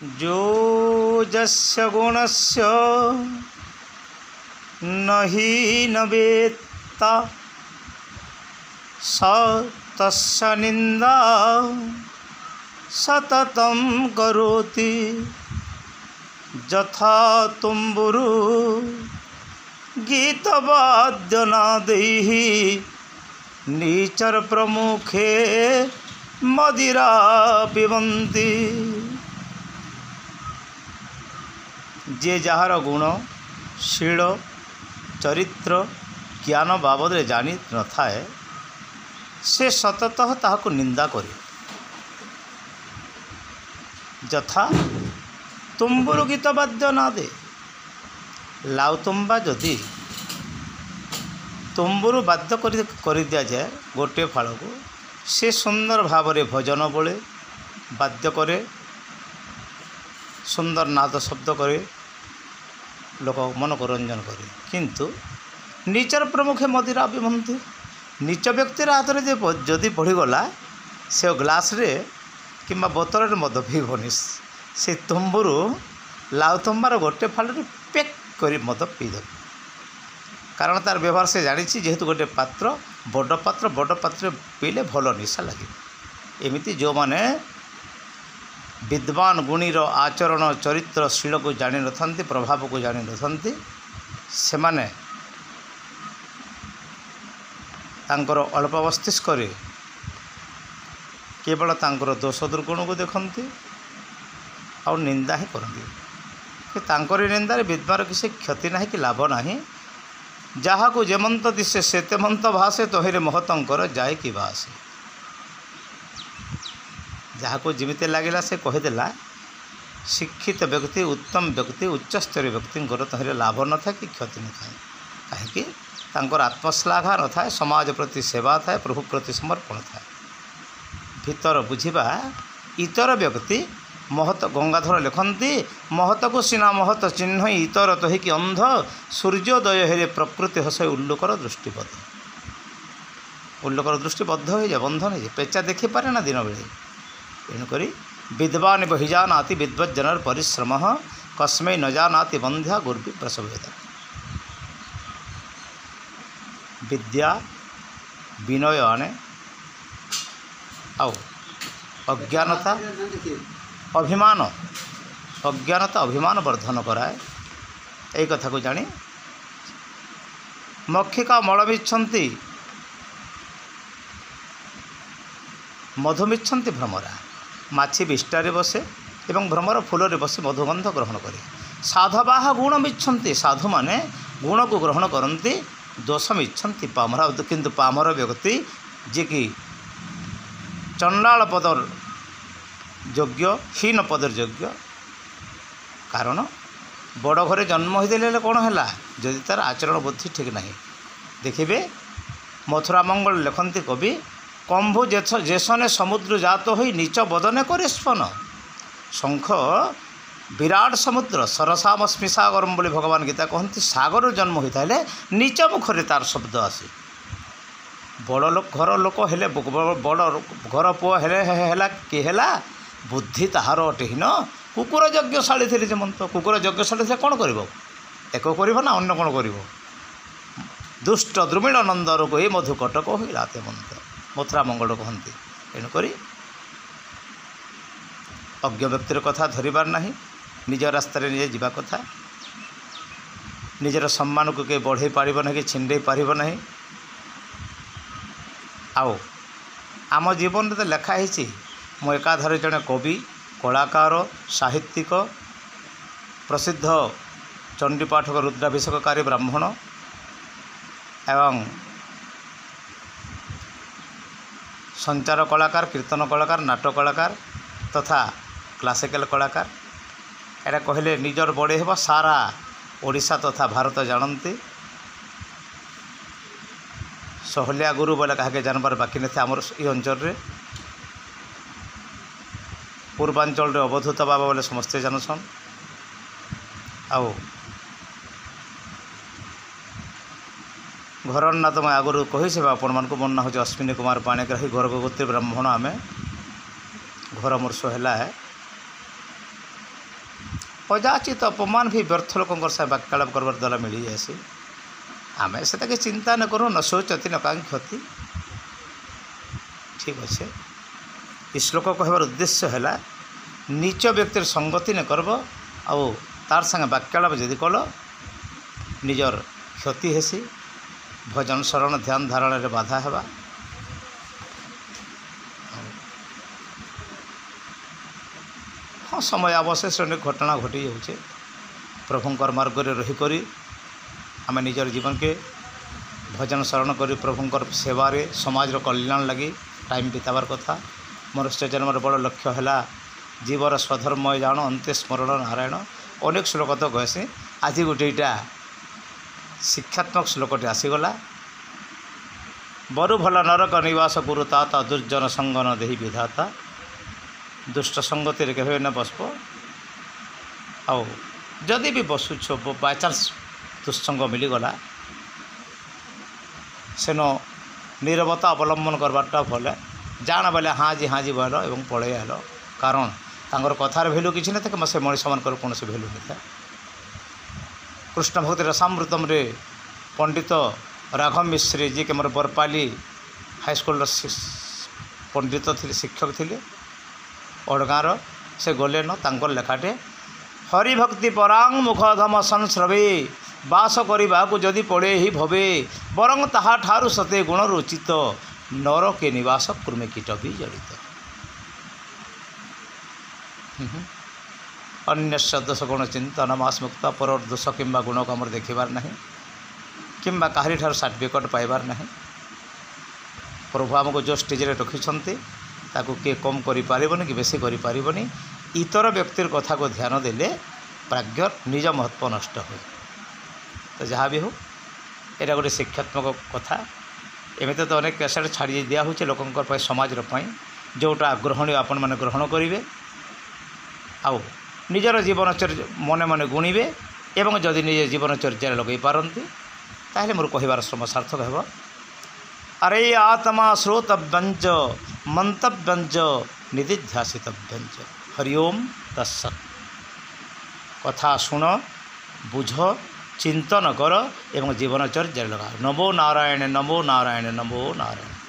जो जस्य गुणस्य नहि न वेत्ता स तस्य निंदा सततं करोति यथा तुम्बुरु गीतवाद्यनादैः नीचर प्रमुखे मदिरा पिबन्ति। जे जार गुण शील चरित्र ज्ञान बाबद जानी न थाए से सततः ताहाको निंदा करे। यथा तुम्बुरु गीत वाद्य ना दे लाउतुम्बा जदि तुम्बुरु बाध्य कर दिया जाए गोटे फाड़ को से सुंदर भाव में भजन बोले बाध्य करे सुंदर नाद शब्द करे लोक मन को रंजन करे किंतु नीचर प्रमुखे मदिरा पिबन्ति। नीच व्यक्तिर हाथ में जदि पड़गला से ग्लास रे किंबा बोतल में मद पीबनी से तुम्बुरु लाउ तुम्बार गोटे फाड़े पेक कर मद पीद कारण तार व्यवहार से जानी जेहेतु गोटे पात्र बड़ पात्र पीले भल निशा लगे। एमती जो माने विद्वान गुणीर आचरण चरित्र शील को जानी न प्रभाव को जानी न से माने तांकर अल्प मस्तिष्क केवल तांकर दोष दुर्गुण को देखती और निंदा ही करती। तांकर निंदार विद्वान किसी क्षति ना कि लाभ ना जहाँ को जेमंत दिशे से तेमंत भाषे तोहरे महतंकर जाए कि भाषे जहाँ को जिमिते लगे से कहीदेला शिक्षित व्यक्ति उत्तम व्यक्ति उच्चस्तरीय व्यक्ति तोहरे लाभ न था कि क्षति न था कहीं आत्मश्लाघा न था समाज प्रति सेवा था प्रभु प्रति समर्पण था भीतर बुझा इतर व्यक्ति महत गंगाधर लिखती महत को सीना महत चिन्ह इतर तो कि अंध सूर्योदय हेरे प्रकृति हस उल्लोकर दृष्टिबद्ध उल्लोकर दृष्टिबद्ध हो जाए बंधन हो पेचा देखी पारे ना दिन बेले तेणुक विद्वान बहिजानाति विद्वज्जनर परिश्रम कस्मै न जानाति बंध्या गुर्वी प्रसवेद। विद्या विनय आने आउ अज्ञानता अभिमान वर्धन कराए यही कथा को जानी मक्षिका मलमिच्छन्ति मधुमिच्छन्ति भ्रमरा माछी विष्टारे बसे एवं भ्रमर फूल बसे मधुगंध ग्रहण करे। साधवाह गुणमिच्छन्ति साधु माने गुण को ग्रहण करती दोषमिच्छन्ति पामरा किंतु पामर व्यक्ति जे कि चंडाल पदर योग्य हीन पदर योग्य कारण बड़ घरे जन्म होते कौन है जदि तार आचरण बुद्धि ठीक नहीं देखिए मथुरा मंगल लिखती कवि कंभु जेसने समुद्र जात हो नीच बदने करे स्पन शंख विराट समुद्र सरसामस्मि सागरम बोली भगवान गीता कहती सागर जन्म होता है नीच मुखरे तार शब्द आसे बड़ लोक घर लोक हेले बड़ घर पुओ हेला कि हेला बुद्धि ताहार अटे ही न कुकुर यज्ञशाली थे जेमंत कुकुर यज्ञशाली थे कौन कर एक कर ना अन्न कौन कर दुष्ट द्रुमिल नंदर को ये मधु कटक हो राते मंत मथुरा मंगल कहती तेणुक अज्ञ व्यक्तिर कथा धरबार ना निज रास्तार निजे जीवा कथा निजर सम्मान को कहीं बढ़े पार ना कि छिंडे पार ना आओ आम जीवन तो लिखाही मु एकाधारे जड़े कवि कलाकार साहित्यिक प्रसिद्ध चंडीपाठक रुद्राभिषेककारी ब्राह्मण एवं संचार कलाकार कीर्तन कलाकार नाटक कलाकार तथा क्लासिकल कलाकार एटा कहले निजर बड़े हे सारा ओडिशा तथा भारत जानती सहलिया गुरु बोले कहा जानवर बाकी नहीं आमर ये अंचल पूर्वांचल अवधूत बाबा बोले समस्ते जानसन आओ घर ना तो मैं आगुरी कही आपण मानक मो ना हूँ अश्विनी कुमार पाणिग्राही घर गोत्री ब्राह्मण आमे घर मोर है अजाचित अपमान भी व्यर्थ लोक वार्तालाप करवार द्वारा मिल जाएसी आम से चिंता न करूँ न शोचती न कांक्षति ठीक अच्छे ये श्लोक कहबार उद्देश्य है नीच व्यक्तिर संगति न करब आउ तार संगे वार्तालाप जदि कल निजर क्षति हेसी भजन शरण ध्यान धारण रे बाधा हेबा हाँ समय अवशेष अनेक घटना घटी जाऊे प्रभुंकर मार्ग रे रहीकरी आम निजर जीवन के भजन शरण करी प्रभुंकर सेवारे समाज कल्याण लगी टाइम बिताबार कथा मनुष्य जन्म बड़ लक्ष्य है जीवर स्वधर्म जान अंत्य स्मरण नारायण अनेक श्लोक तो कहसी आज गोटे इटा शिक्षात्मक श्लोकटे आसीगला बरु भल नरक निवास गुरुता दुर्जन संग न देहि विधाता दुष्ट संगति के न बसब आउ जदि भी बसुछ बाय चान्स दुस्संग मिलगला सेन नीरवता अवलंबन करवाटा भले जान बोले हाँ जी बोल और पलि आल कारण तांकर कथार भैल्यू किसी ना से मनीष मान कौन भैल्यू नहीं था कृष्ण भक्ति रसामृतम रे पंडित राघव मिश्री जी के मोर बरपाली हाईस्कल पंडित थे शिक्षक थे ओडगाँर से गले न लेखाटे हरिभक्ति परांग मुखधम संस्रवे बास करने को जदि पड़े ही भवे बरंग ताहा ठारु सते गुण रुचित नर के निवास कुर्मे कीट भी जड़ित अन्य दोष गुण चिंतन मास मुक्त पर दोष कि गुण को आमर देखार ना कि कहारी ठार सर्टिफिकेट पाइबार ना प्रभु आमको जो स्टेज रखिंट ताकू किए कम करें कि बेसी करें इतर व्यक्तिर कथा को ध्यान देले प्राज्ञ निज महत्व नष्ट हुए तो जहाँ भी हो यहाँ गोटे शिक्षात्मक कथा एमती तो अनेक कैसेट छाड़ी दिया हो लोक समाज जोटा ग्रहणीय आपण मैंने ग्रहण करेंगे आउ निजर जीवनचर्या मने मने गुणिबे एवं जदि निज जीवनचर्या लगे पारती ताहले मोर कहबार श्रम सार्थक हेब अरे आत्मा श्रोतव्यंच मंतव्यंच निधिध्यासितव्यंच हरिओम तत्सत् कथा शुण बुझ चिंतन कर एवं जीवनचर्या लगा नमो नारायण नमो नारायण नमो नारायण।